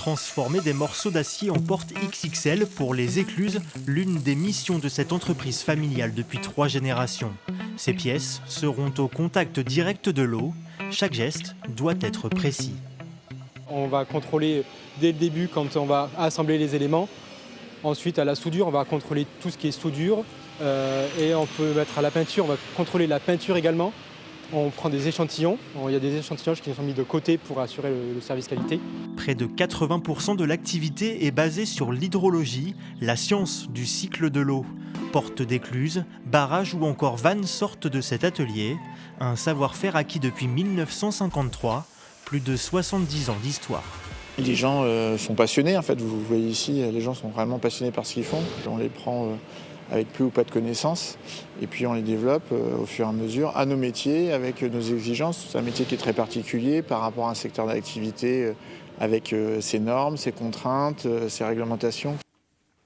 Transformer des morceaux d'acier en portes XXL pour les écluses, l'une des missions de cette entreprise familiale depuis 3 générations. Ces pièces seront au contact direct de l'eau. Chaque geste doit être précis. On va contrôler dès le début quand on va assembler les éléments. Ensuite, à la soudure, on va contrôler tout ce qui est soudure. Et on peut mettre à la peinture, on va contrôler la peinture également. On prend des échantillons. Il y a des échantillons qui sont mis de côté pour assurer le service qualité. Près de 80% de l'activité est basée sur l'hydrologie, la science du cycle de l'eau. Portes d'écluses, barrages ou encore vannes sortent de cet atelier. Un savoir-faire acquis depuis 1953, plus de 70 ans d'histoire. Les gens sont passionnés en fait, vous voyez ici, les gens sont vraiment passionnés par ce qu'ils font. On les prend avec peu ou pas de connaissances et puis on les développe au fur et à mesure à nos métiers, avec nos exigences. C'est un métier qui est très particulier par rapport à un secteur d'activité avec ses normes, ses contraintes, ses réglementations.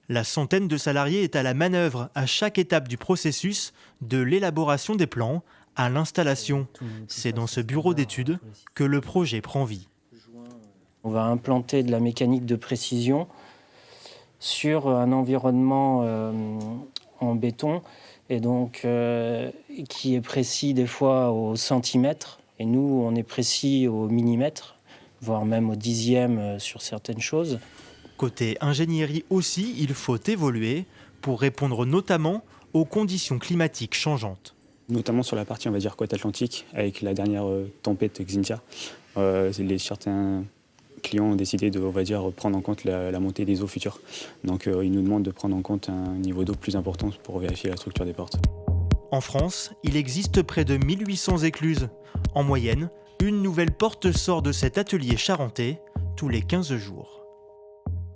La centaine de salariés est à la manœuvre à chaque étape du processus, de l'élaboration des plans à l'installation. C'est dans ce bureau d'études que le projet prend vie. On va implanter de la mécanique de précision sur un environnement en béton et donc qui est précis des fois au centimètre. Et nous, on est précis au millimètre, voire même au dixième sur certaines choses. Côté ingénierie aussi, il faut évoluer pour répondre notamment aux conditions climatiques changeantes. Notamment sur la partie, on va dire, côte atlantique, avec la dernière tempête Xynthia. Certains clients ont décidé de, on va dire, prendre en compte la montée des eaux futures. Donc ils nous demandent de prendre en compte un niveau d'eau plus important pour vérifier la structure des portes. En France, il existe près de 1800 écluses. En moyenne, une nouvelle porte sort de cet atelier charentais tous les 15 jours.